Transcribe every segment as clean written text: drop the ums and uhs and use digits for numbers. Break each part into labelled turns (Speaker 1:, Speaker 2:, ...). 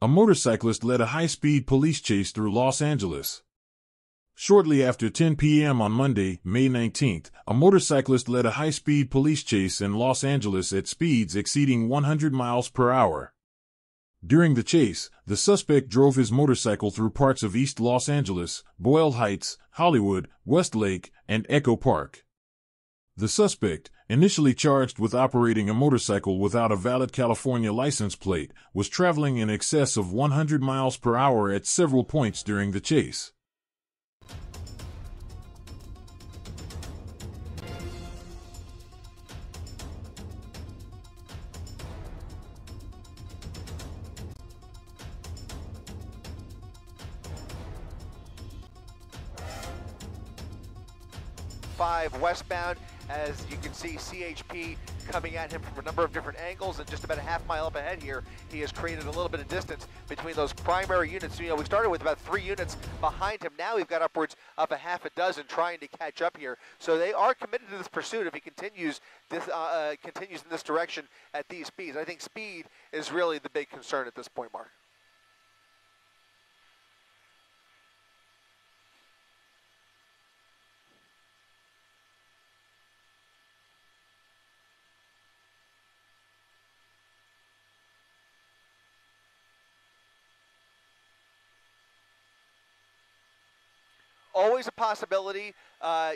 Speaker 1: A motorcyclist led a high-speed police chase through Los Angeles. Shortly after 10 p.m. on Monday, May 19th, a motorcyclist led a high-speed police chase in Los Angeles at speeds exceeding 100 miles per hour. During the chase, the suspect drove his motorcycle through parts of East Los Angeles, Boyle Heights, Hollywood, Westlake, and Echo Park. The suspect, initially charged with operating a motorcycle without a valid California license plate, was traveling in excess of 100 miles per hour at several points during the chase.
Speaker 2: Westbound, as you can see CHP coming at him from a number of different angles, and just about a half mile up ahead here, he has created a little bit of distance between those primary units. You know, we started with about 3 units behind him. Now we've got upwards of a half a dozen trying to catch up here. So they are committed to this pursuit if he continues this continues in this direction at these speeds. I think speed is really the big concern at this point, Mark. Always a possibility,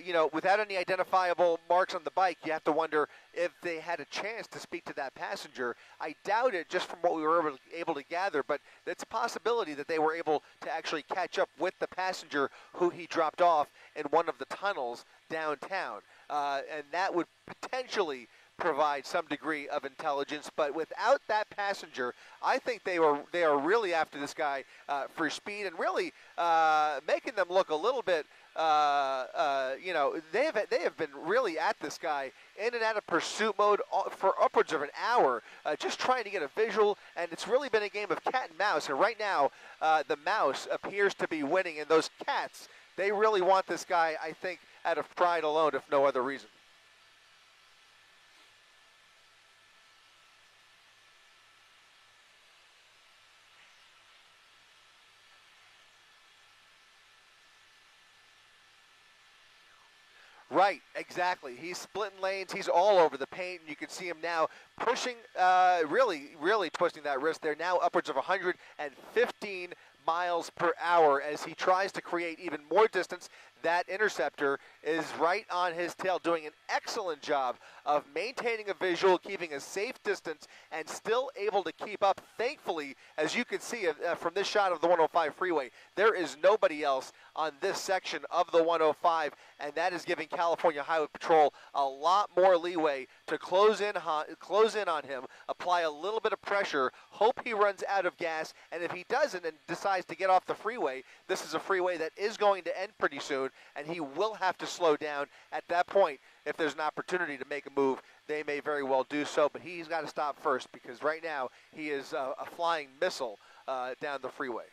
Speaker 2: you know, without any identifiable marks on the bike, you have to wonder if they had a chance to speak to that passenger. I doubt it just from what we were able to gather, but it's a possibility that they were able to actually catch up with the passenger who he dropped off in one of the tunnels downtown. And that would potentially provide some degree of intelligence, but without that passenger, I think they are really after this guy for speed and really making them look a little bit. You know, they have been really at this guy in and out of pursuit mode for upwards of an hour, just trying to get a visual, and it's really been a game of cat and mouse. And right now, the mouse appears to be winning, and those cats, they really want this guy, I think, out of pride alone, if no other reason. Right, exactly. He's splitting lanes. He's all over the paint, and you can see him now pushing, really twisting that wrist there. Now upwards of 115 miles per hour as he tries to create even more distance. That interceptor is right on his tail, doing an excellent job of maintaining a visual, keeping a safe distance, and still able to keep up. Thankfully, as you can see from this shot of the 105 freeway, there is nobody else on this section of the 105, and that is giving California Highway Patrol a lot more leeway to close in on him, apply a little bit of pressure, hope he runs out of gas, and if he doesn't and decides to get off the freeway, this is a freeway that is going to end pretty soon, and he will have to slow down at that point. If there's an opportunity to make a move, they may very well do so, but he's got to stop first because right now he is a flying missile down the freeway.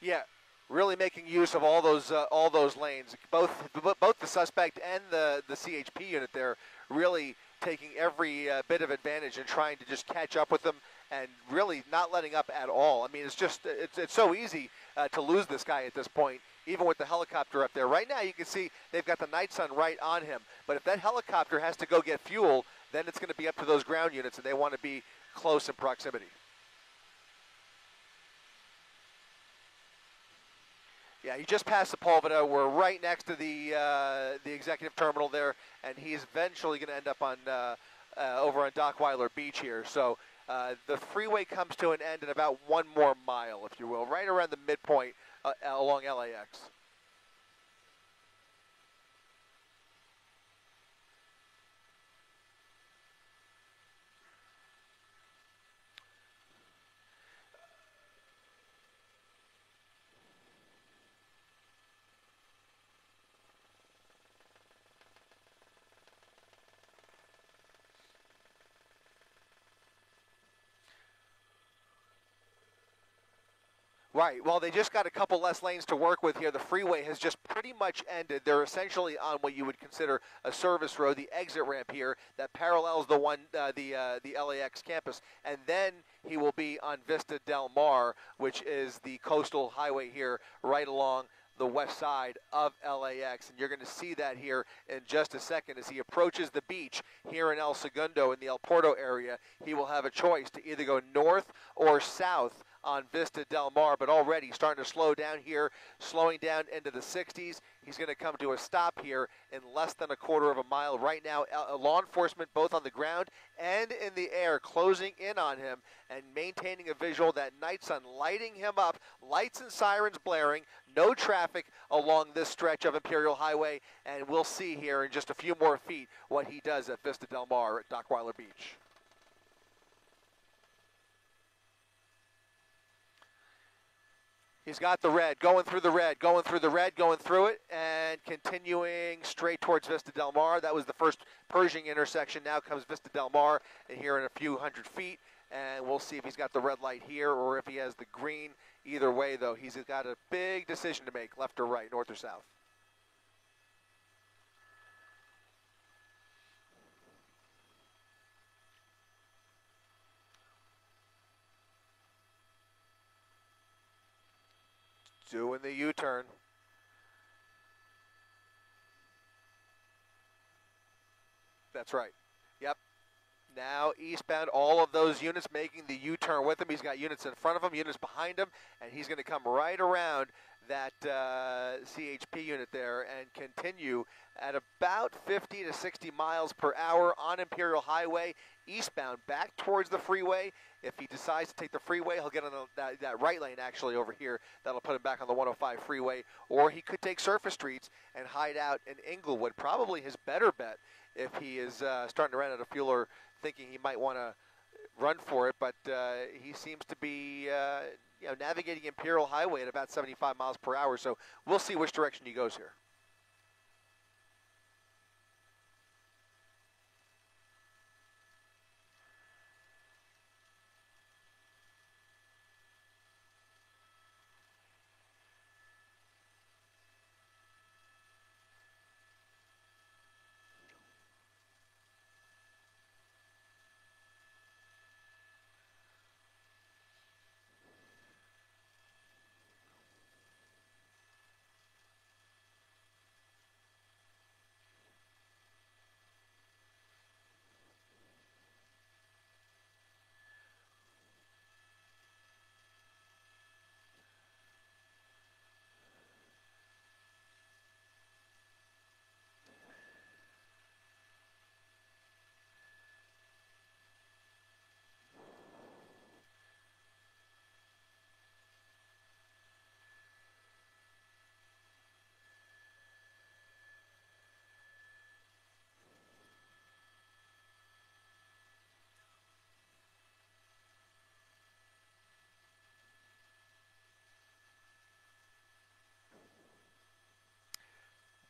Speaker 2: Yeah, really making use of all those lanes. Both the suspect and the CHP unit there really taking every bit of advantage and trying to just catch up with them and really not letting up at all. I mean, it's so easy to lose this guy at this point, even with the helicopter up there. Right now, you can see they've got the night sun right on him. But if that helicopter has to go get fuel, then it's going to be up to those ground units, and they want to be close in proximity. Yeah, he just passed the Pulvita. We're right next to the executive terminal there, and he's eventually going to end up on over on Dockweiler Beach here. So the freeway comes to an end in about 1 more mile, if you will, right around the midpoint along LAX. Right. Well, they just got a couple less lanes to work with here. The freeway has just pretty much ended. They're essentially on what you would consider a service road, the exit ramp here that parallels the LAX campus, and then he will be on Vista Del Mar, which is the coastal highway here, right along the west side of LAX, and you're going to see that here in just a second. As he approaches the beach here in El Segundo in the El Porto area, he will have a choice to either go north or south on Vista Del Mar, but already starting to slow down here, slowing down into the 60s. He's going to come to a stop here in less than a quarter of a mile. Right now, law enforcement both on the ground and in the air closing in on him and maintaining a visual, that night sun lighting him up, lights and sirens blaring, no traffic along this stretch of Imperial Highway, and we'll see here in just a few more feet what he does at Vista Del Mar at Dockweiler Beach. He's got the red, going through the red, going through the red, going through it, and continuing straight towards Vista Del Mar. That was the first Pershing intersection. Now comes Vista Del Mar, and here in a few hundred feet, and we'll see if he's got the red light here or if he has the green. Either way, though, he's got a big decision to make, left or right, north or south. Doing the U-turn. That's right. Yep. Now eastbound, all of those units making the U-turn with him. He's got units in front of him, units behind him, and he's going to come right around that CHP unit there and continue at about 50 to 60 miles per hour on Imperial Highway, eastbound, back towards the freeway. If he decides to take the freeway, he'll get on that right lane actually over here. That'll put him back on the 105 freeway. Or he could take surface streets and hide out in Inglewood. Probably his better bet if he is starting to run out of fuel or thinking he might want to run for it. But he seems to be navigating Imperial Highway at about 75 miles per hour. So we'll see which direction he goes here.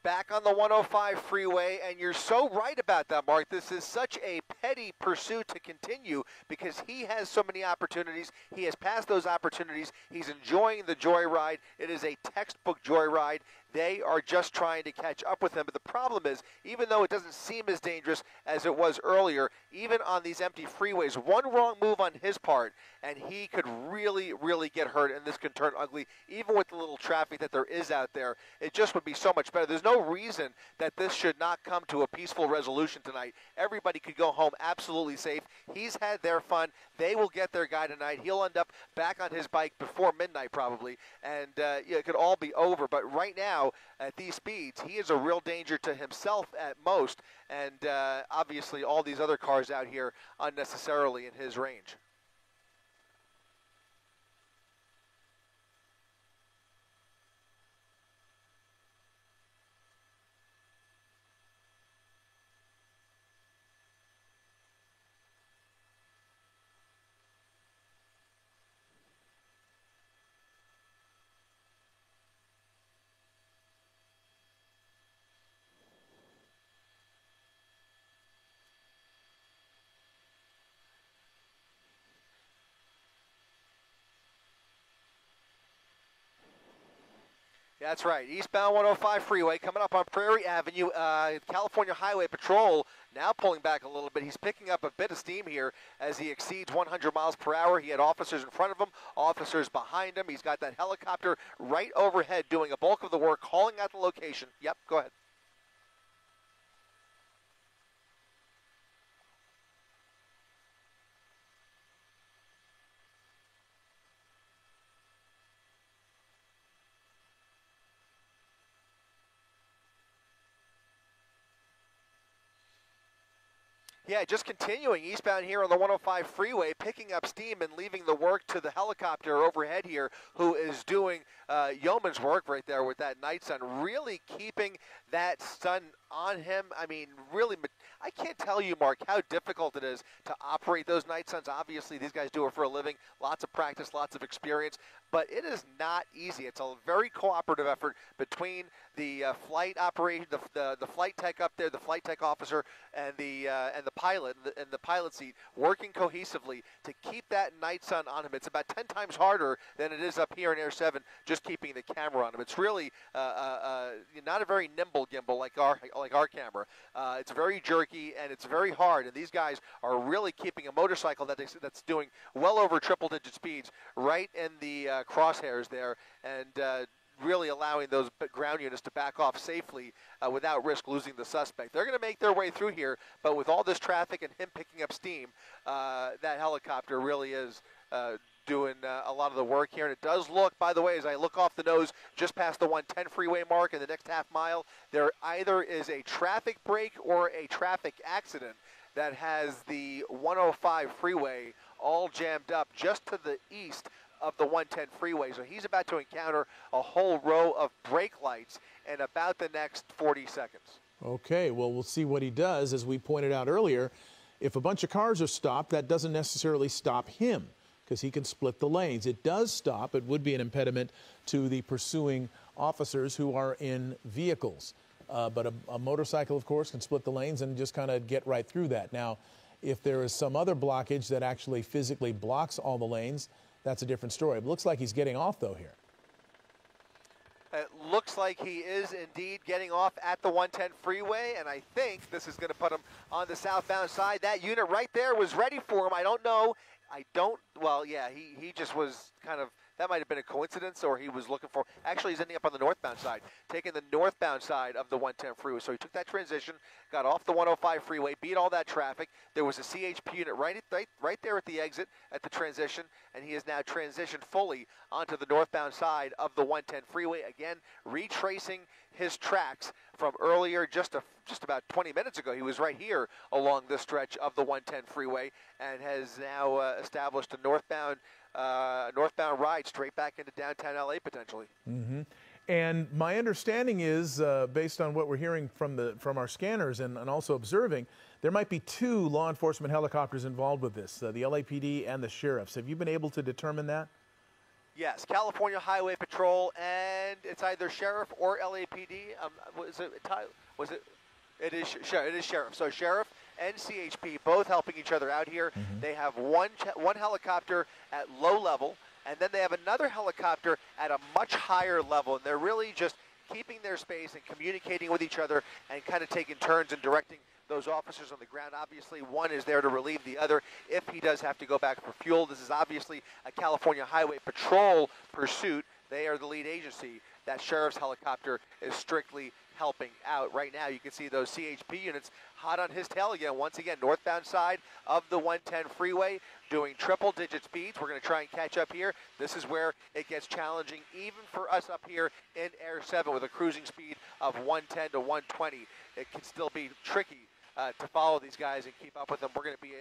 Speaker 2: Back on the 105 freeway, and you're so right about that, Mark. This is such a petty pursuit to continue because he has so many opportunities. He has passed those opportunities. He's enjoying the joyride. It is a textbook joyride. They are just trying to catch up with him. But the problem is, even though it doesn't seem as dangerous as it was earlier, even on these empty freeways, one wrong move on his part, and he could really, really get hurt, and this can turn ugly, even with the little traffic that there is out there. It just would be so much better. There's no reason that this should not come to a peaceful resolution tonight. Everybody could go home absolutely safe. He's had their fun. They will get their guy tonight. He'll end up back on his bike before midnight probably, and it could all be over. But right now, at these speeds, he is a real danger to himself at most, and obviously all these other cars out here unnecessarily in his range. That's right. Eastbound 105 freeway coming up on Prairie Avenue. California Highway Patrol now pulling back a little bit. He's picking up a bit of steam here as he exceeds 100 miles per hour. He had officers in front of him, officers behind him. He's got that helicopter right overhead doing a bulk of the work, calling out the location. Yep, go ahead. Yeah, just continuing eastbound here on the 105 freeway, picking up steam and leaving the work to the helicopter overhead here, who is doing yeoman's work right there with that night sun, really keeping that sun on him. I mean, really, I can't tell you, Mark, how difficult it is to operate those night suns. Obviously, these guys do it for a living, lots of practice, lots of experience, but it is not easy. It's a very cooperative effort between the flight operation, the flight tech up there, the flight tech officer, and the pilot in the pilot seat, working cohesively to keep that night sun on him. It's about 10 times harder than it is up here in Air 7, just keeping the camera on him. It's really not a very nimble gimbal like our camera. It's very jerky and it's very hard. And these guys are really keeping a motorcycle that's doing well over triple-digit speeds right in the crosshairs there, and really allowing those ground units to back off safely without risk losing the suspect. They're going to make their way through here, but with all this traffic and him picking up steam, that helicopter really is doing a lot of the work here. And it does look, by the way, as I look off the nose just past the 110 freeway mark in the next half mile, there either is a traffic break or a traffic accident that has the 105 freeway all jammed up just to the east of the 110 freeway. So he's about to encounter a whole row of brake lights in about the next 40 seconds.
Speaker 3: Okay, well, we'll see what he does. As we pointed out earlier, if a bunch of cars are stopped, that doesn't necessarily stop him because he can split the lanes. It does stop. It would be an impediment to the pursuing officers who are in vehicles. But a motorcycle, of course, can split the lanes and just kind of get right through that. Now, if there is some other blockage that actually physically blocks all the lanes, that's a different story. It looks like he's getting off, though, here.
Speaker 2: It looks like he is indeed getting off at the 110 freeway, and I think this is going to put him on the southbound side. That unit right there was ready for him. I don't know. Well, yeah, he just was kind of, that might have been a coincidence, or he was looking for, actually he's ending up on the northbound side, taking the northbound side of the 110 freeway. So he took that transition, got off the 105 freeway, beat all that traffic. There was a CHP unit right there at the exit at the transition, and he has now transitioned fully onto the northbound side of the 110 freeway. Again, retracing his tracks from earlier, just about 20 minutes ago. He was right here along this stretch of the 110 freeway and has now established a northbound ride straight back into downtown LA potentially.
Speaker 3: Mm-hmm. And my understanding is, based on what we're hearing from our scanners and also observing, there might be 2 law enforcement helicopters involved with this, the LAPD and the sheriffs. Have you been able to determine that?
Speaker 2: Yes, California Highway Patrol, and it's either sheriff or LAPD. It is sheriff. So sheriff and CHP both helping each other out here. Mm-hmm. They have one helicopter at low level, and then they have another helicopter at a much higher level, and they're really just keeping their space and communicating with each other and kind of taking turns and directing those officers on the ground. Obviously, one is there to relieve the other if he does have to go back for fuel. This is obviously a California Highway Patrol pursuit. They are the lead agency. That sheriff's helicopter is strictly helping out. Right now, you can see those CHP units hot on his tail again. Once again, northbound side of the 110 freeway, doing triple-digit speeds. We're going to try and catch up here. This is where it gets challenging, even for us up here in Air 7 with a cruising speed of 110 to 120. It can still be tricky to follow these guys and keep up with them. We're going to be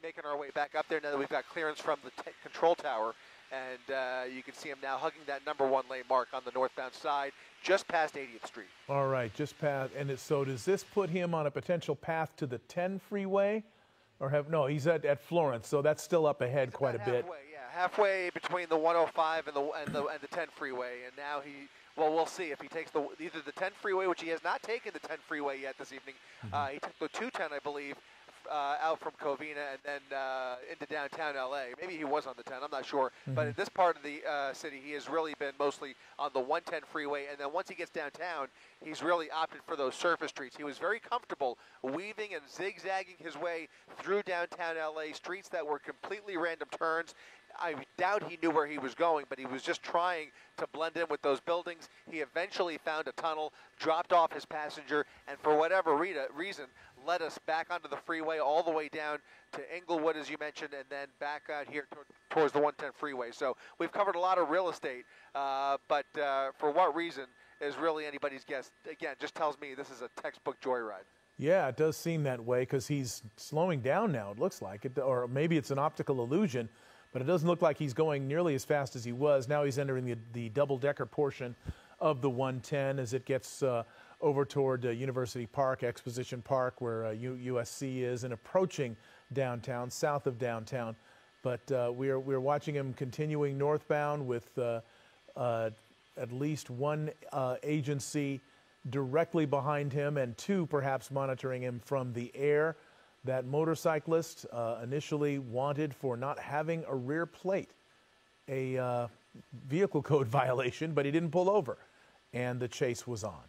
Speaker 2: making our way back up there now that we've got clearance from the control tower. And you can see him now hugging that number 1 lane mark on the northbound side, just past 80th Street.
Speaker 3: All right, just past. And so does this put him on a potential path to the 10 freeway? Or no, he's at Florence, so that's still up ahead quite a bit.
Speaker 2: Halfway between the 105 and the 10 freeway. And now we'll see if he takes either the 10 freeway, which he has not taken the 10 freeway yet this evening. Mm-hmm. He took the 210, I believe, out from Covina and then into downtown LA. Maybe he was on the 10, I'm not sure. But in this part of the city, he has really been mostly on the 110 freeway. And then once he gets downtown, he's really opted for those surface streets. He was very comfortable weaving and zigzagging his way through downtown LA, streets that were completely random turns. I doubt he knew where he was going, but he was just trying to blend in with those buildings. He eventually found a tunnel, dropped off his passenger, and for whatever reason, led us back onto the freeway all the way down to Inglewood, as you mentioned, and then back out here towards the 110 freeway. So we've covered a lot of real estate, but for what reason is really anybody's guess. Again, just tells me this is a textbook joyride.
Speaker 3: Yeah, it does seem that way because he's slowing down now, it looks like. Or maybe it's an optical illusion, but it doesn't look like he's going nearly as fast as he was. Now he's entering the double-decker portion of the 110 as it gets over toward University Park, Exposition Park, where USC is, and approaching downtown, south of downtown. But we're watching him continuing northbound with at least one agency directly behind him and two perhaps monitoring him from the air. That motorcyclist initially wanted for not having a rear plate, a vehicle code violation, but he didn't pull over, and the chase was on.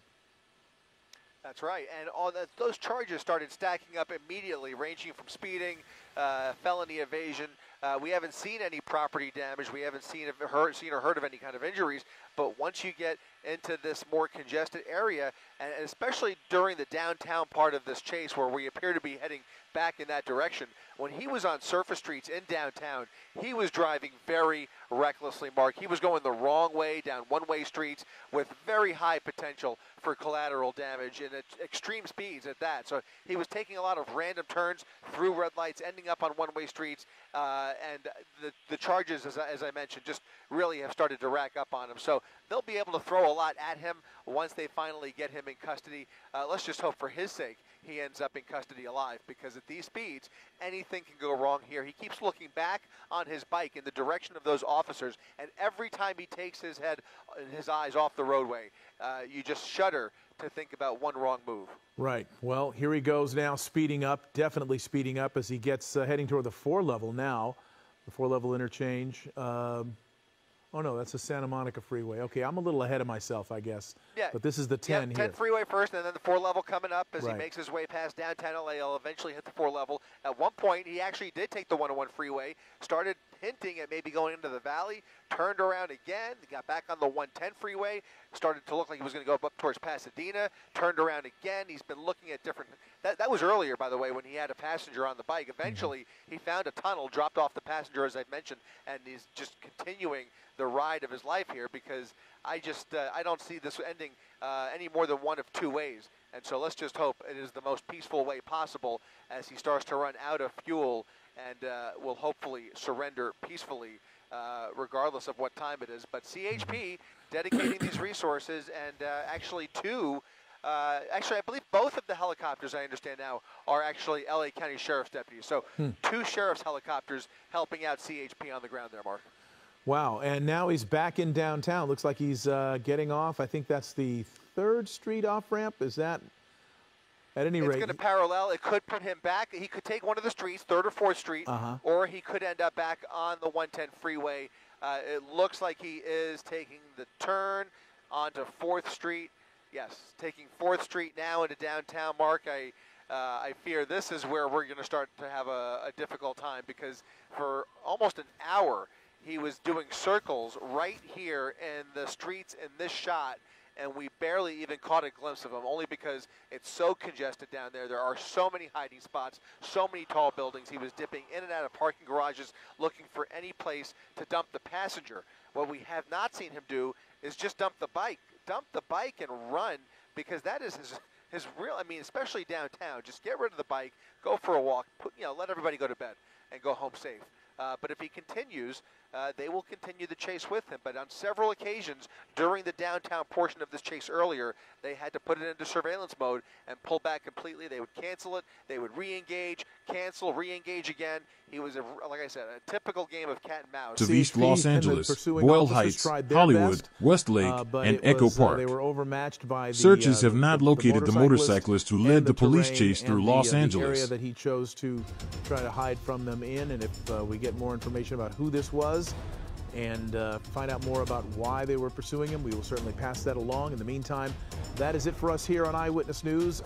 Speaker 2: That's right, and those charges started stacking up immediately, ranging from speeding, felony evasion. We haven't seen any property damage. We haven't seen or heard of any kind of injuries. But once you get into this more congested area, and especially during the downtown part of this chase where we appear to be heading back in that direction, when he was on surface streets in downtown, he was driving very recklessly, Mark. He was going the wrong way down one-way streets with very high potential for collateral damage and at extreme speeds at that. So he was taking a lot of random turns through red lights, ending up on one-way streets, and the charges, as I mentioned, just really have started to rack up on him. So they'll be able to throw a lot at him once they finally get him in custody. Let's just hope for his sake he ends up in custody alive, because at these speeds, anything can go wrong here. He keeps looking back on his bike in the direction of those officers, and every time he takes his eyes off the roadway, you just shudder to think about one wrong move.
Speaker 3: Right. Well, here he goes now, speeding up, definitely speeding up as he gets heading toward the 4-level now, the 4-level interchange. Oh, no, that's the Santa Monica freeway. Okay, I'm a little ahead of myself, I guess.
Speaker 2: Yeah.
Speaker 3: But this is the 10 here.
Speaker 2: 10 freeway first, and then the 4-level coming up as
Speaker 3: Right.
Speaker 2: he makes his way past downtown LA. He'll eventually hit the 4-level. At one point, he actually did take the 101 freeway, started hinting at maybe going into the valley, turned around again, got back on the 110 freeway, started to look like he was going to go up towards Pasadena, turned around again. He's been looking at different... That was earlier, by the way, when he had a passenger on the bike. Eventually, he found a tunnel, dropped off the passenger, as I mentioned, and he's just continuing the ride of his life here, because I don't see this ending any more than one of two ways. And so let's just hope it is the most peaceful way possible as he starts to run out of fuel and will hopefully surrender peacefully regardless of what time it is. But CHP dedicating these resources, and actually I believe both of the helicopters, I understand now, are actually LA County Sheriff's deputies. So two sheriff's helicopters helping out CHP on the ground there, Mark.
Speaker 3: Wow, and now he's back in downtown. Looks like he's getting off. I think that's the 3rd Street off-ramp. Is that, at any rate?
Speaker 2: It's going to parallel. It could put him back. He could take one of the streets, 3rd or 4th Street, or he could end up back on the 110 freeway. It looks like he is taking the turn onto 4th Street. Yes, taking 4th Street now into downtown, Mark. I fear this is where we're going to start to have a difficult time, because for almost an hour, he was doing circles right here in the streets in this shot, and we barely even caught a glimpse of him, only because it's so congested down there. There are so many hiding spots, so many tall buildings. He was dipping in and out of parking garages, looking for any place to dump the passenger. What we have not seen him do is just dump the bike and run, because that is his real, I mean, especially downtown. Just get rid of the bike, go for a walk, let everybody go to bed and go home safe. But if he continues, they will continue the chase with him. But on several occasions during the downtown portion of this chase earlier, they had to put it into surveillance mode and pull back completely. They would cancel it. They would re-engage, cancel, re-engage again. He was, like I said, a typical game of cat and mouse.
Speaker 1: Of East Los Angeles, Boyle Heights, Hollywood, Westlake, and Echo Park.
Speaker 3: They were overmatched by
Speaker 1: Searches have not located the motorcyclist who led the police chase through Los Angeles.
Speaker 3: The area that he chose to try to hide from them in, and if we get more information about who this was and find out more about why they were pursuing him, we will certainly pass that along. In the meantime, that is it for us here on Eyewitness News.